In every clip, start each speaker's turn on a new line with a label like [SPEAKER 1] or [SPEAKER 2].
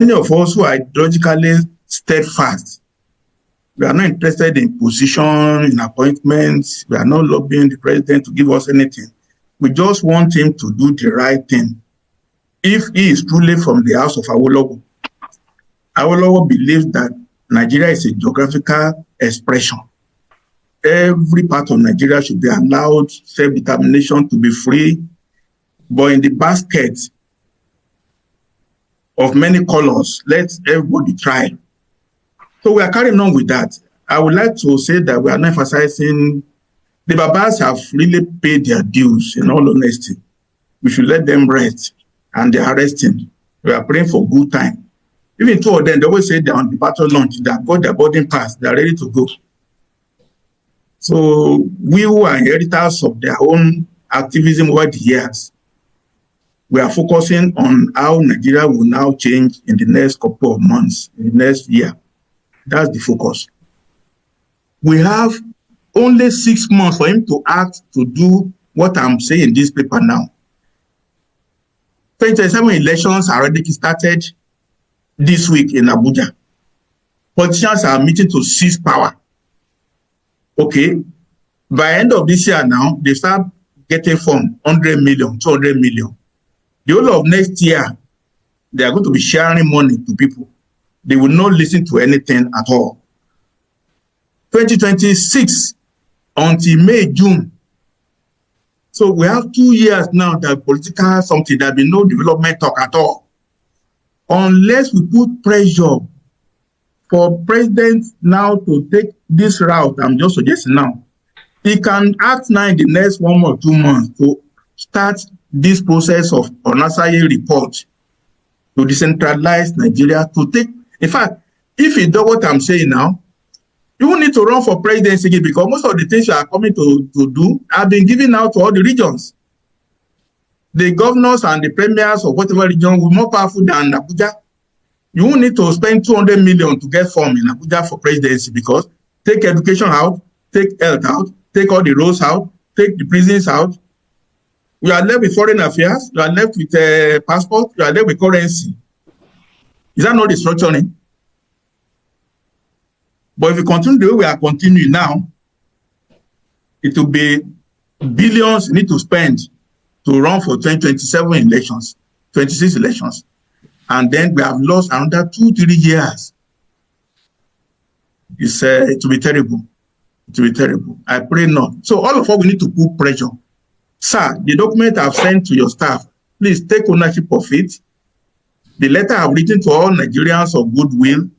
[SPEAKER 1] of us who are ideologically steadfast, we are not interested in position, in appointments. We are not lobbying the president to give us anything. We just want him to do the right thing. If he is truly from the house of Awolowo, Awolowo believes that Nigeria is a geographical expression. Every part of Nigeria should be allowed self-determination to be free, but in the basket of many colors, let everybody try. So we are carrying on with that. I would like to say that we are not emphasizing, the Babas have really paid their dues, in all honesty. We should let them rest, and they are resting. We are praying for good time. Even two of them, they always say they're on the battle launch, they have got their boarding pass, they are ready to go. So we who are inheritors of their own activism over the years, we are focusing on how Nigeria will now change in the next couple of months, in the next year. That's the focus. We have only 6 months for him to act, to do what I'm saying in this paper now. 2027 elections are already started this week in Abuja. Politicians are meeting to seize power. Okay, by end of this year now, they start getting from 100 million, 200 million. The whole of next year, they are going to be sharing money to people. They will not listen to anything at all. 2026 until May, June. So we have 2 years now that political something, there will be no development talk at all. Unless we put pressure for president now to take this route, I'm just suggesting now, he can act now in the next 1 or 2 months to start this process of Onasaye report to decentralize Nigeria, to take, in fact, if he does what I'm saying now, you won't need to run for presidency again, because most of the things you are coming to do have been given out to all the regions. The governors and the premiers of whatever region will be more powerful than Abuja. You won't need to spend 200 million to get form in Abuja for presidency, because take education out, take health out, take all the roads out, take the prisons out. You are left with foreign affairs, you are left with passport, you are left with currency. Is that not restructuring? But if we continue the way we are continuing now, it will be billions you need to spend to run for 2027 elections, 26 elections. And then we have lost another 2-3 years. It will be terrible. It will be terrible. I pray not. So all of us, we need to put pressure. Sir, the document I've sent to your staff, please take ownership of it. The letter I've written to all Nigerians of goodwill,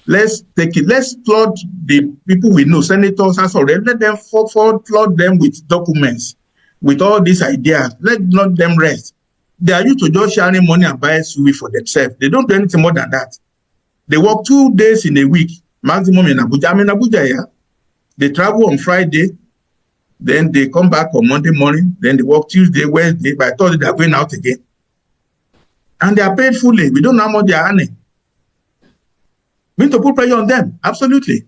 [SPEAKER 1] let's take it. Let's flood the people we know, senators, as already. Let them flood them with documents, with all these ideas. Let them rest. They are used to just sharing money and buying SUV for themselves. They don't do anything more than that. They work 2 days in a week, maximum in Abuja. I'm in Abuja, yeah. They travel on Friday, then they come back on Monday morning, then they work Tuesday, Wednesday, by Thursday they are going out again. And they are paid fully. We don't know how much they are earning. We need to put pressure on them, absolutely.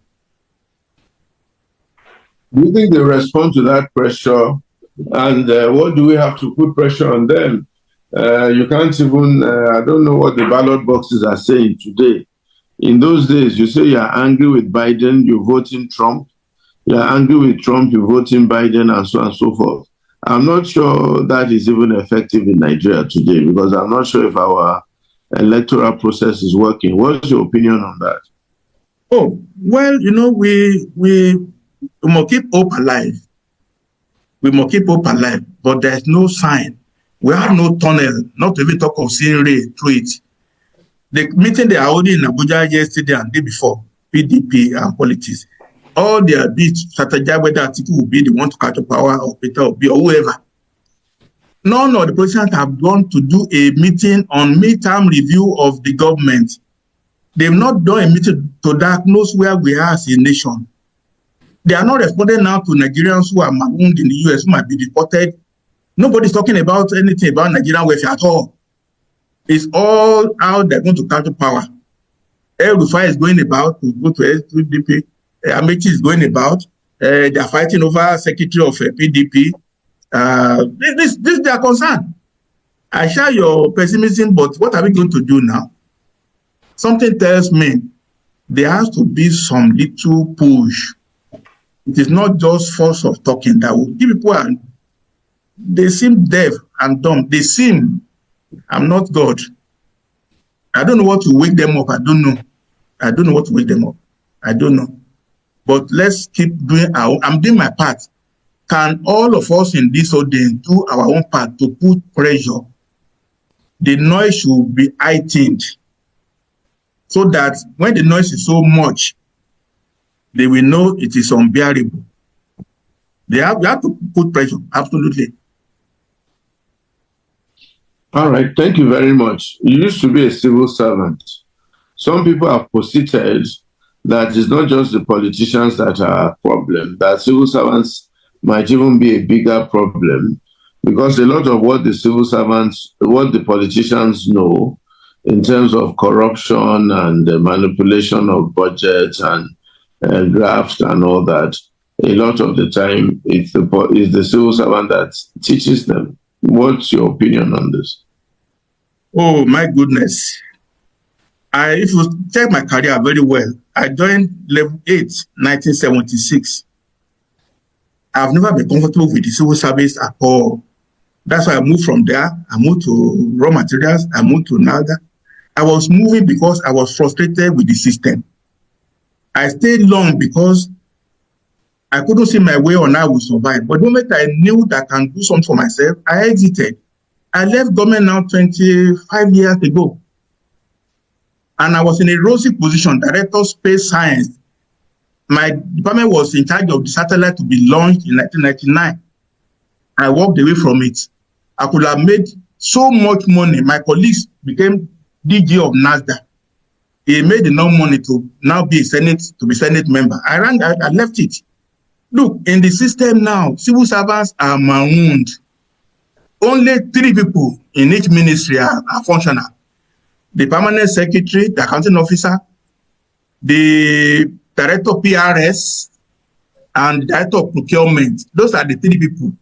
[SPEAKER 2] Do you think they respond to that pressure? And what do we have to put pressure on them? You can't even, I don't know what the ballot boxes are saying today. In those days, you say you're angry with Biden, you vote in Trump. You're angry with Trump, you vote in Biden, and so on and so forth. I'm not sure that is even effective in Nigeria today, because I'm not sure if our electoral process is working. What's your opinion on that?
[SPEAKER 1] Oh, well, we must keep hope alive. We must keep hope alive, but there's no sign. We have no tunnel, not to even talk of seeing ray through it. The meeting they are holding in Abuja yesterday and the day before, PDP and politics, all their bits strategize whether Atiku will be the one to capture power, or Peter will be, or whoever. None of the politicians have gone to do a meeting on midterm review of the government. They've not done a meeting to diagnose where we are as a nation. They are not responding now to Nigerians who are marooned in the US, who might be deported. Nobody's talking about anything about Nigerian welfare at all. It's all how they're going to capture power. El Rufai is going about to go to SDP. Amechi is going about. They are fighting over secretary of PDP. This is their concern. I share your pessimism, but what are we going to do now? something tells me there has to be some little push. It is not just force of talking that will give people, and they seem deaf and dumb. They seem, I'm not God. I don't know what to wake them up. I don't know. I don't know what to wake them up. I don't know. But let's keep doing I'm doing my part. Can all of us in this audience do our own part to put pressure? The noise should be heightened so that when the noise is so much, they will know it is unbearable. We have to put pressure, absolutely.
[SPEAKER 2] All right, thank you very much. You used to be a civil servant. Some people have posited that it's not just the politicians that are a problem, that civil servants might even be a bigger problem, because a lot of what the politicians know in terms of corruption and the manipulation of budgets and graft and all that, a lot of the time it's the civil servant that teaches them. What's your opinion on this?
[SPEAKER 1] Oh my goodness. If you check my career very well, I joined level 8, 1976. I've never been comfortable with the civil service at all. That's why I moved from there. I moved to raw materials. I moved to NALDA. I was moving because I was frustrated with the system. I stayed long because I couldn't see my way on how I would survive. But the moment I knew that I can do something for myself, I exited. I left government now 25 years ago. And I was in a rosy position, Director of Space Science. My department was in charge of the satellite to be launched in 1999. I walked away from it. I could have made so much money. My colleagues became DG of NASDAQ. He made enough money to now be Senate member. I left it. Look, in the system now, civil servants are marooned. Only 3 people in each ministry are functional. The permanent secretary, the accounting officer, the director of PRS, and the director of procurement. Those are the 3 people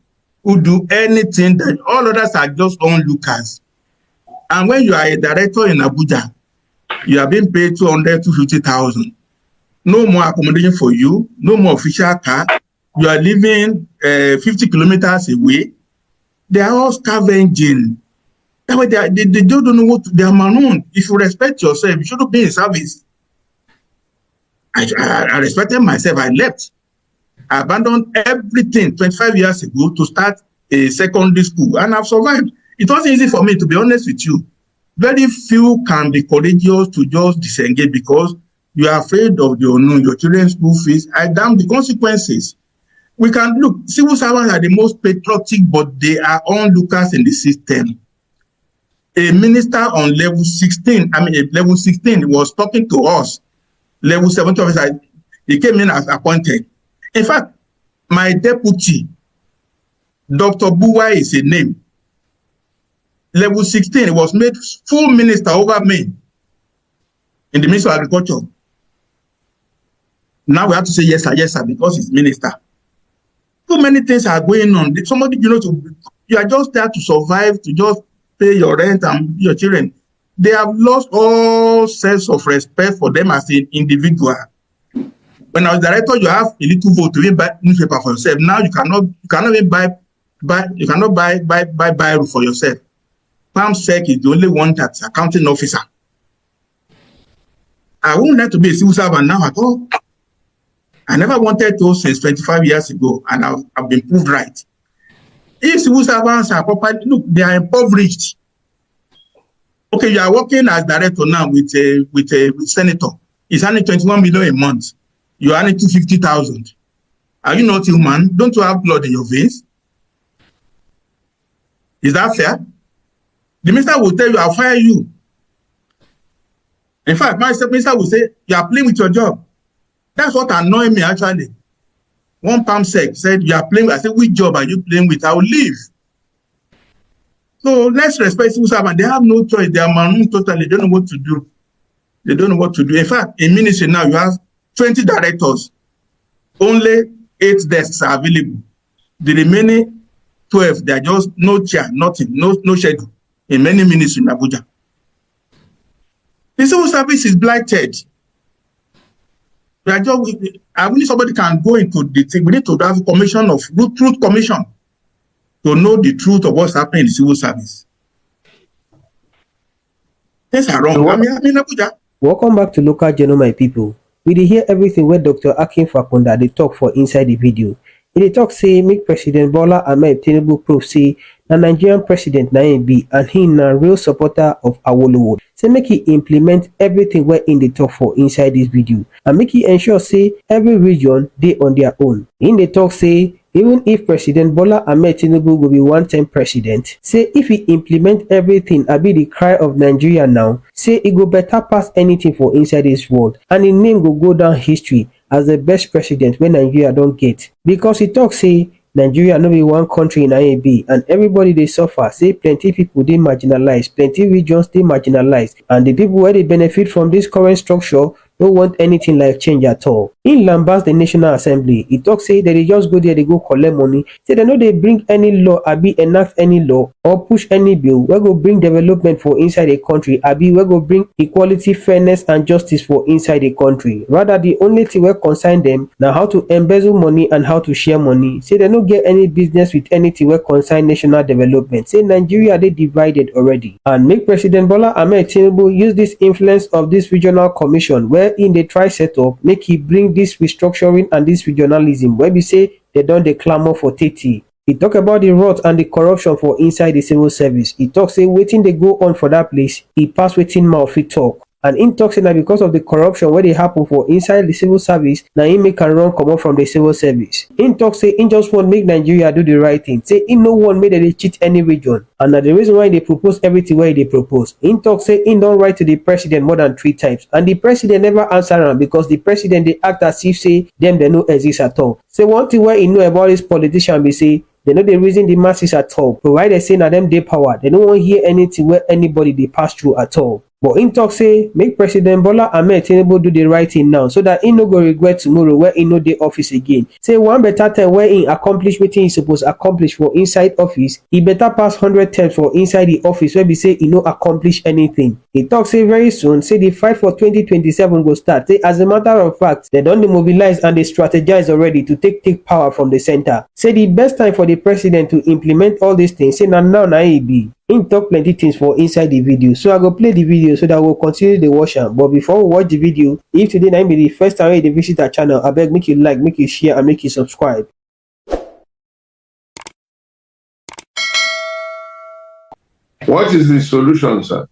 [SPEAKER 1] who do anything that all others are just onlookers. And when you are a director in Abuja, you are being paid 200 to 50,000. No more accommodation for you, no more official car. You are living 50 kilometers away. They are all scavenging. That way they don't know what they are marooned. If you respect yourself, you shouldn't be in service. I respected myself. I left. I abandoned everything 25 years ago to start a secondary school, and I've survived. It wasn't easy for me, to be honest with you. Very few can be courageous to just disengage because you are afraid of the unknown, your children's school fees. I damn the consequences. We can look, civil servants are the most patriotic, but they are onlookers in the system. A minister on level 16 was talking to us. Level 70 officer, he came in as appointed. In fact, my deputy, Dr. Buwa is a name. Level 16 was made full minister over me in the Ministry of Agriculture. Now we have to say yes sir, because he's minister. So many things are going on. Somebody, you are just there to survive, to just pay your rent and your children. They have lost all sense of respect for them as an individual. When I was director, you have a little vote to even buy newspaper for yourself. Now you cannot even buy for yourself. PAMSEC is the only one that's accounting officer. I wouldn't like to be a civil servant now at all. I never wanted to since 25 years ago, and I've been proved right. If civil servants are properly, look, they are impoverished. Okay, you are working as director now with a senator. He's earning 21 million a month. You are earning 250,000. Are you not human? Don't you have blood in your veins? Is that fair? The minister will tell you, I'll fire you. In fact, my minister will say, you are playing with your job. That's what annoyed me, actually. One PAMSEC said, you are playing. I said, which job are you playing with? I will leave. So let's respect civil servants. They have no choice. They are marooned totally. They don't know what to do. They don't know what to do. In fact, in ministry now, you have 20 directors. Only 8 desks are available. The remaining 12, they are just no chair, nothing, no schedule in many ministries in Abuja. The civil service is blighted. I believe somebody can go into the thing. We need to have a commission of truth commission to know the truth of what's happening in the civil service. Things are wrong.
[SPEAKER 2] So
[SPEAKER 1] Abuja.
[SPEAKER 3] Welcome back to Local Journal, my people. We dey hear everything where Dr. Akin Fapohunda dey talk for inside the video. He dey talk say make President Bola Ahmed Tinubu prove say na Nigerian president na him be and he na real supporter of Awolowo. Say make he implement everything where in dey talk for inside this video and make he ensure say every region dey on their own. In dey talk say even if President Bola Ahmed Tinubu will be one-term president, say if he implement everything be the cry of Nigeria now, say it go better pass anything for inside this world and his name go down history as the best president when Nigeria don't get. Because he talk say Nigeria no be one country in IAB and everybody they suffer, say plenty people they marginalized, plenty regions they marginalized, and the people where they benefit from this current structure don't want anything like change at all. In lambast the National Assembly, he talk say that they just go there, they go collect money, say they know they bring any law, be enact any law or push any bill, we go bring development for inside a country, we go bring equality, fairness and justice for inside a country. Rather, the only thing we concern them now how to embezzle money and how to share money. Say they don't get any business with anything we concern national development. Say Nigeria they divided already. And make President Bola Ahmed Tinubu use this influence of this regional commission where in the try set up, make he bring this restructuring and this regionalism where we say they don't dey clamor for 30. He talk about the rot and the corruption for inside the civil service. He talk say waiting they go on for that place, he pass waiting mouth he talk. And in talk say that because of the corruption where they happen for inside the civil service, now he make can run come out from the civil service. In talk say in just want make Nigeria do the right thing. Say in no one made they cheat any region. And that the reason why they propose everything where they propose. In talk say in don't write to the president more than 3 times. And the president never answer him because the president they act as if say them they no exist at all. Say one thing where he know about this politician be say they know the reason the masses at all. Provided they say na them they power, they don't want hear anything where anybody they pass through at all. But in talk say make President Bola Ahmed Tinubu do the right thing now so that he no go regret tomorrow where he no dey office again. Say one better time where he accomplish what he supposed accomplish for inside office, he better pass 100 times for inside the office where we say he no accomplish anything. He talk say very soon say the fight for 2027 go start. Say as a matter of fact, they don't mobilize and they strategize already to take power from the center. Say the best time for the president to implement all these things, say now he be. Him talk plenty things for inside the video, so I go play the video so that we'll continue the watch am. But before we watch the video, if today na be the first time you visit our channel, I beg make you like, make you share and make you subscribe.
[SPEAKER 2] what is the solution, sir?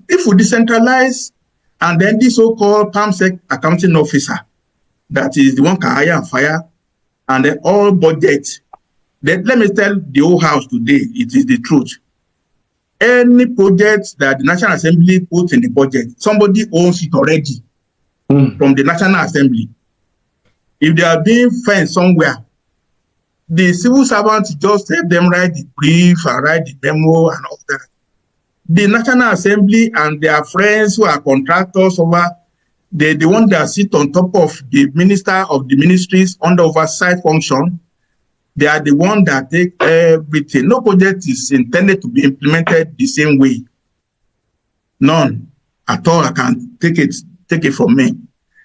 [SPEAKER 1] If we decentralize and then this so-called PAMSEC accounting officer, that is the one can hire and fire, and then all budget. Then let me tell the whole house today, it is the truth. Any project that the National Assembly puts in the budget, somebody owns it already from the National Assembly. If they are being fenced somewhere, the civil servants just help them write the brief and write the memo and all that. The National Assembly and their friends who are contractors over, the one that sit on top of the minister of the ministries under oversight function, they are the one that take everything. No project is intended to be implemented the same way. None at all. I can take it from me.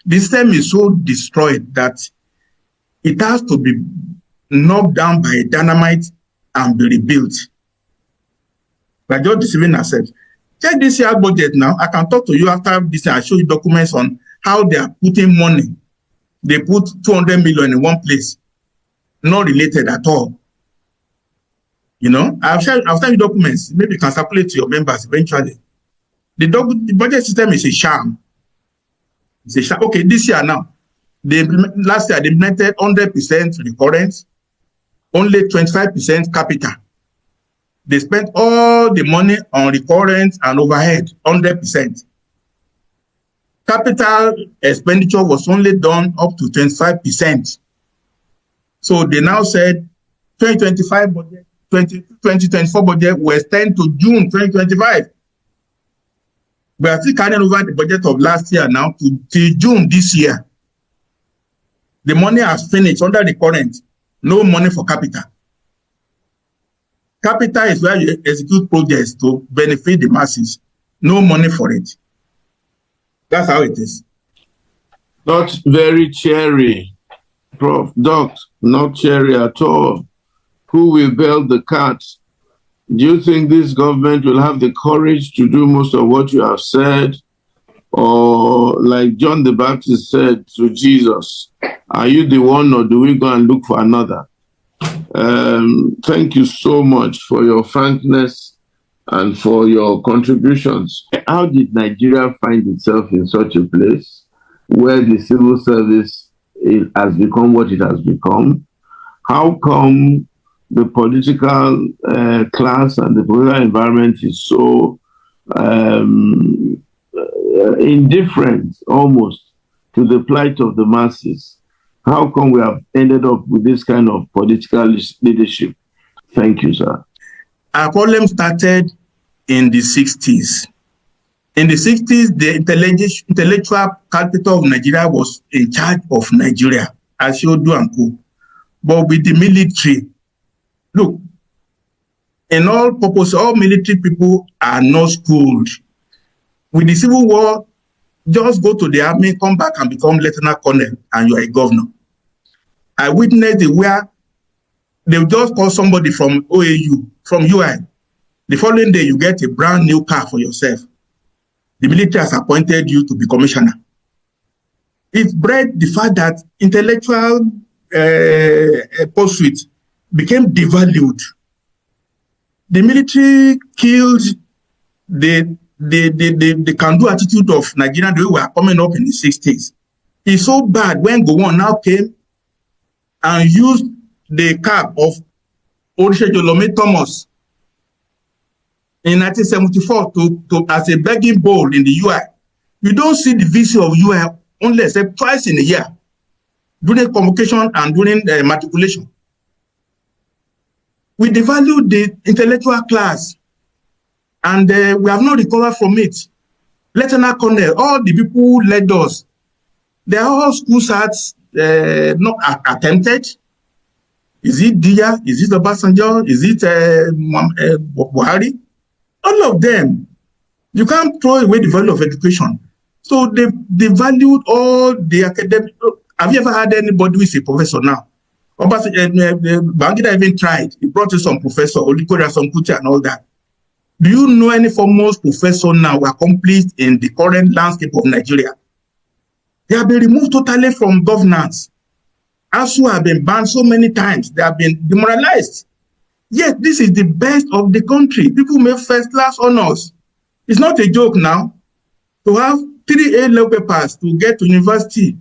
[SPEAKER 1] The system is so destroyed that it has to be knocked down by dynamite and be rebuilt. We're just deceiving ourselves. Check this year budget now. I can talk to you after this. I show you documents on how they are putting money. They put 200 million in one place. Not related at all. You know, I've sent you documents. Maybe you can circulate to your members eventually. The budget system is a sham. It's a sham. Okay, this year now, last year they implemented 100% recurrent, only 25% capital. They spent all the money on recurrent and overhead, 100%. Capital expenditure was only done up to 25%. So they now said 2025 budget, 2024 budget will extend to June 2025. We are still carrying over the budget of last year now to June this year. The money has finished under the current. No money for capital. Capital is where you execute projects to benefit the masses. No money for it. That's how it is.
[SPEAKER 2] Not very cheery, Prof. Doc, not cheery at all. Who will bail the cat? Do you think this government will have the courage to do most of what you have said? Or like John the Baptist said to Jesus, are you the one or do we go and look for another? Thank you so much for your frankness and for your contributions. How did Nigeria find itself in such a place where the civil service has become what it has become? How come the political class and the political environment is so indifferent almost to the plight of the masses? How come we have ended up with this kind of political leadership? Thank you, sir.
[SPEAKER 1] Our problem started in the 60s. In the 60s, the intellectual capital of Nigeria was in charge of Nigeria, Ashodu and Co. But with the military, look, in all purpose, all military people are not schooled. With the Civil War, just go to the army, come back and become lieutenant colonel, and you are a governor. I witnessed it where they will just call somebody from OAU, from UI. The following day, you get a brand new car for yourself. The military has appointed you to be commissioner. It bred the fact that intellectual pursuit became devalued. The military killed the can-do attitude of Nigerians the way we were coming up in the 60s. It's so bad when Gowon now came and used the cap of Olusegun Thomas in 1974 to as a begging bowl in the UI. You don't see the VC of UI only except twice in a year, during convocation and during matriculation. We devalued the intellectual class, and we have not recovered from it. Lieutenant Colonel, all the people who led us, they are all school certs not attempted. Is it Dia? Is it Obasanjo? Is it Buhari? All of them. You can't throw away the value of education. So they valued all the academic. Have you ever had anybody who is a professor now? Bangida even tried. He brought in some professor, Olikore Asomkuchi and all that. Do you know any foremost professor now accomplished in the current landscape of Nigeria? They have been removed totally from governance. ASU have been banned so many times. They have been demoralized. Yet this is the best of the country. People make first-class honors. It's not a joke now to have 3 A-level papers to get to university.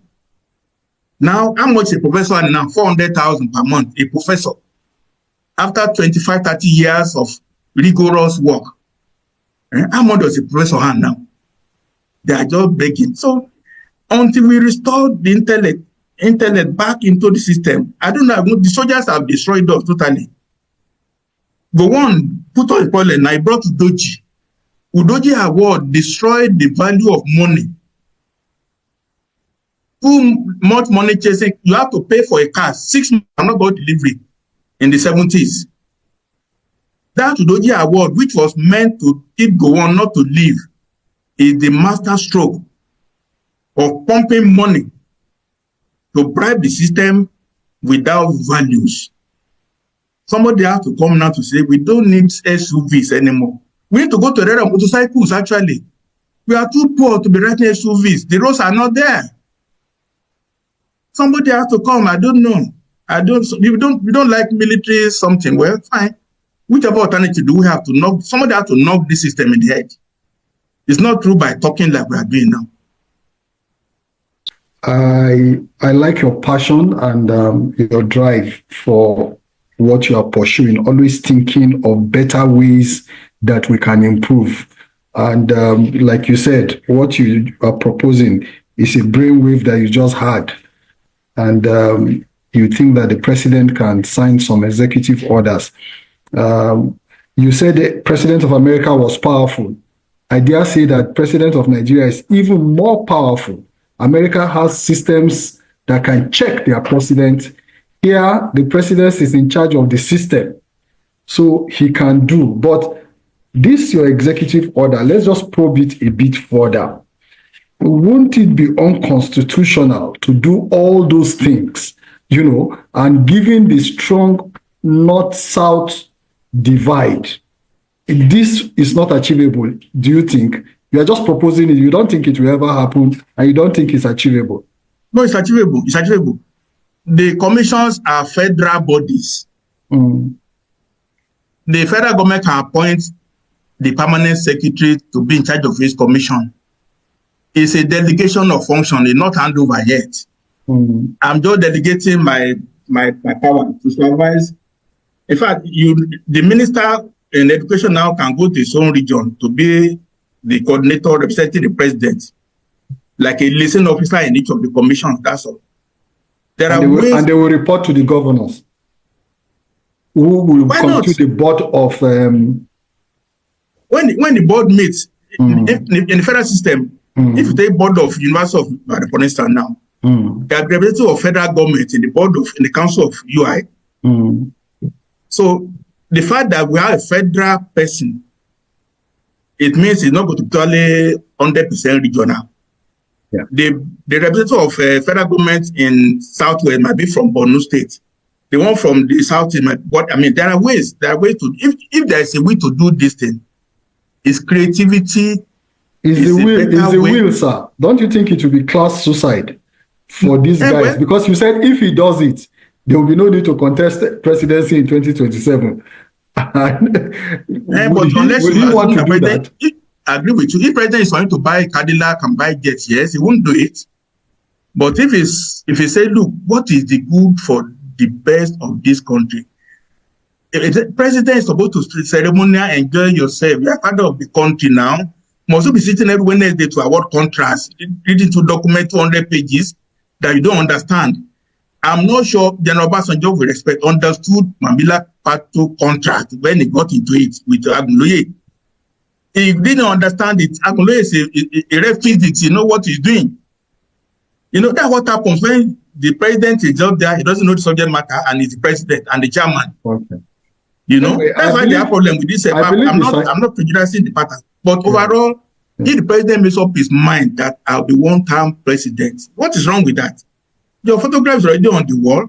[SPEAKER 1] Now, how much a professor now? 400,000 per month, a professor. After 25, 30 years of rigorous work. How much does a professor have now? They are just begging. So, until we restore the intellect back into the system, I don't know, the soldiers have destroyed us totally. Go on, put on a problem, and I brought Udoji. Udoji award destroyed the value of money. Too much money chasing, you have to pay for a car, 6 months, I'm not about delivery in the 70s. That Udoji award, which was meant to keep Gowon not to leave, is the master stroke of pumping money to bribe the system without values. Somebody has to come now to say, we don't need SUVs anymore. We need to go to the area of motorcycles, actually. We are too poor to be writing SUVs. The roads are not there. Somebody has to come, I don't know. We don't like military something. Well, fine. Whichever alternative do we have to knock? Somebody has to knock the system in the head. It's not true by talking like we are doing now.
[SPEAKER 4] I like your passion and your drive for what you are pursuing, always thinking of better ways that we can improve. And like you said, what you are proposing is a brainwave that you just had. And you think that the president can sign some executive orders. You said the president of America was powerful. I dare say that president of Nigeria is even more powerful. America has systems that can check their president. Here, the president is in charge of the system, so he can do. But this your executive order, let's just probe it a bit further. won't it be unconstitutional to do all those things, and given the strong north-south divide, this is not achievable, do you think? You are just proposing it. You don't think it will ever happen, and you don't think it's achievable?
[SPEAKER 1] No, it's achievable. It's achievable. The commissions are federal bodies.
[SPEAKER 4] Mm.
[SPEAKER 1] The federal government can appoint the permanent secretary to be in charge of his commission. It's a delegation of function. It's not handed over yet.
[SPEAKER 4] Mm.
[SPEAKER 1] I'm just delegating my power to supervise. In fact, the minister in education now can go to his own region to be the coordinator representing the president, like a liaison officer in each of the commissions. That's all.
[SPEAKER 4] And they will report to the governors, who will constitute the board of. When
[SPEAKER 1] the board meets in the federal system, if you take board of University of Ibadan, for instance, now, the representative of federal government in the council of UI. So the fact that we have a federal person, it means it's not going to be totally 100% regional.
[SPEAKER 4] Yeah.
[SPEAKER 1] The representative of federal government in Southwest might be from Borno State. The one from the South is there are ways to, if there is a way to do this thing, it's creativity.
[SPEAKER 4] Is the will, sir. Don't you think it will be class suicide for these guys?
[SPEAKER 1] Well,
[SPEAKER 4] because you said if he does it, there will be no need to contest presidency in 2027.
[SPEAKER 1] But unless you want to do that, I agree with you. If president is going to buy Cadillac and buy jets, yes, he won't do it. But if he say, look, what is the good for the best of this country? If the president is supposed to ceremonial enjoy yourself, you are part of the country now. Must you be sitting every Wednesday to award contracts, reading to document 200 pages that you don't understand? I'm not sure General Obasanjo, with respect, understood Mambila Part 2 contract when he got into it with Agunloye. He didn't understand it. Agunloye is a ref physics, you know what he's doing. That's what happens when the president is out there, he doesn't know the subject matter, and he's the president and the chairman.
[SPEAKER 4] Okay.
[SPEAKER 1] That's why they have problem with this. I'm not prejudicing the pattern. But overall, if the president makes up his mind that I'll be one-term president, what is wrong with that? Your photograph is already on the wall.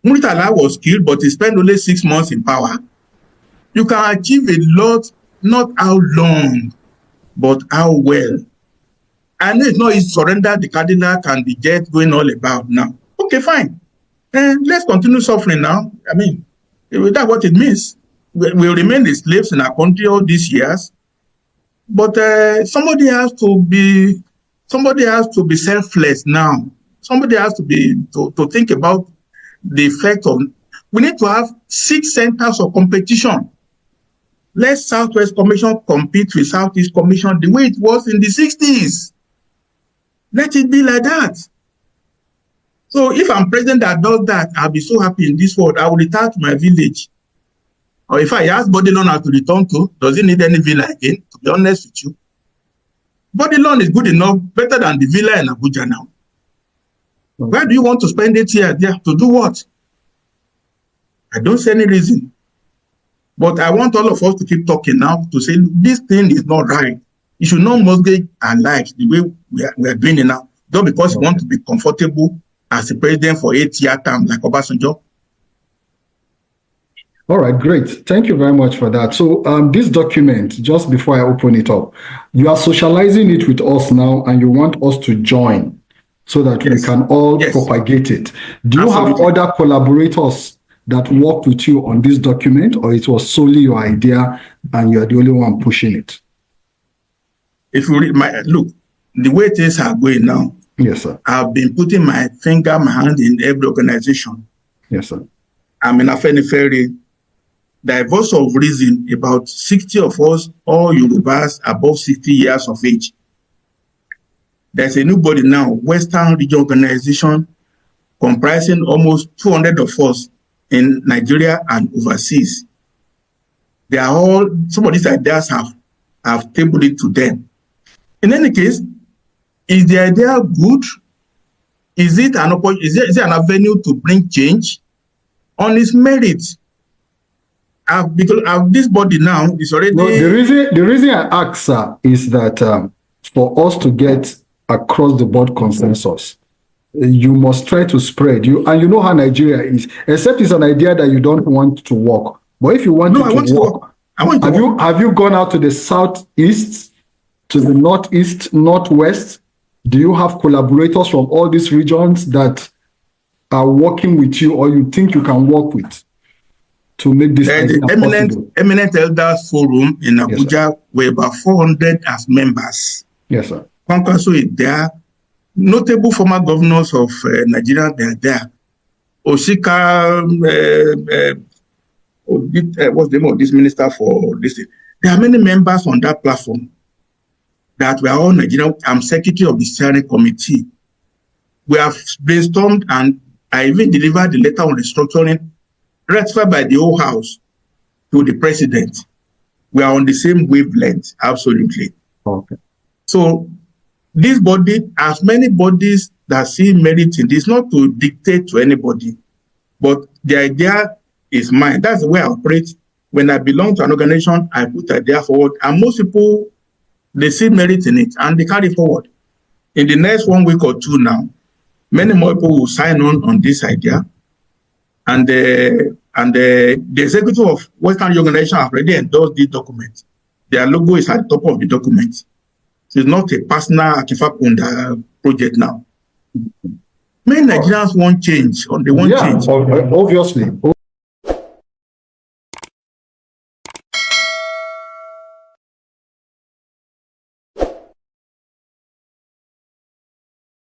[SPEAKER 1] Murtala was killed, but he spent only 6 months in power. You can achieve a lot, not how long, but how well. I know it's not easy to surrender the Cadillac and the jet going all about now. Okay, fine. Let's continue suffering now. I mean, that's what it means. We'll remain the slaves in our country all these years. But somebody has to be selfless now. Somebody has to think about the effect of. We need to have 6 centers of competition. Let Southwest Commission compete with Southeast Commission the way it was in the 60s. Let it be like that. So if I'm president that does that, I'll be so happy in this world. I will return to my village. Or if I ask Bodilon to return to, does he need any villa again? To be honest with you, Bodilon is good enough, better than the villa in Abuja now. Where do you want to spend 8 years there? To do what? I don't see any reason. But I want all of us to keep talking now to say this thing is not right. You should not mortgage our lives the way we are doing it now. Just because you want to be comfortable as a president for 8-year term like Obasanjo.
[SPEAKER 4] All right, great. Thank you very much for that. So this document, just before I open it up, you are socializing it with us now and you want us to join so that we can all propagate it. Do you have other collaborators that worked with you on this document, or it was solely your idea and you're the only one pushing it?
[SPEAKER 1] If you read look, the way things are going now,
[SPEAKER 4] yes, sir.
[SPEAKER 1] I've been putting my hand in every organization.
[SPEAKER 4] Yes, sir.
[SPEAKER 1] I'm in Afenifere. Diverse of reason, about 60 of us, all Yorubas above 60 years of age. There's a new body now, Western Region Organization, comprising almost 200 of us in Nigeria and overseas. They are all, some of these ideas have tabled it to them. In any case, is the idea good? Is it an avenue to bring change? On its merits? Because this body now is already.
[SPEAKER 4] No, the reason I ask, sir, is that for us to get across the board consensus. You must try to spread. And you know how Nigeria is, except it's an idea that you don't want to work. But if you want to work, have you gone out to the southeast, to the northeast, northwest? Do you have collaborators from all these regions that are working with you, or you think you can work with to make this idea possible?
[SPEAKER 1] Eminent Elders Forum in Abuja, were about 400 as members.
[SPEAKER 4] Yes, sir.
[SPEAKER 1] Kwankwaso is there. Notable former governors of Nigeria, they are there. Oshika, what's the name of this minister for this thing? There are many members on that platform that we are all Nigerian. I'm secretary of the steering committee. We have brainstormed, and I even delivered the letter on restructuring ratified by the whole house to the president. We are on the same wavelength, absolutely.
[SPEAKER 4] Okay.
[SPEAKER 1] So this body, as many bodies that see merit in this, not to dictate to anybody, but the idea is mine. That's the way I operate. When I belong to an organization, I put the idea forward, and most people, they see merit in it and they carry forward. In the next 1 week or two now, many more people will sign on this idea, and the executive of Western organization have already endorsed this document. Their logo is at the top of the document. It's not a personal Akin Fapohunda project now. Many Nigerians want change, or they want change.
[SPEAKER 4] Obviously.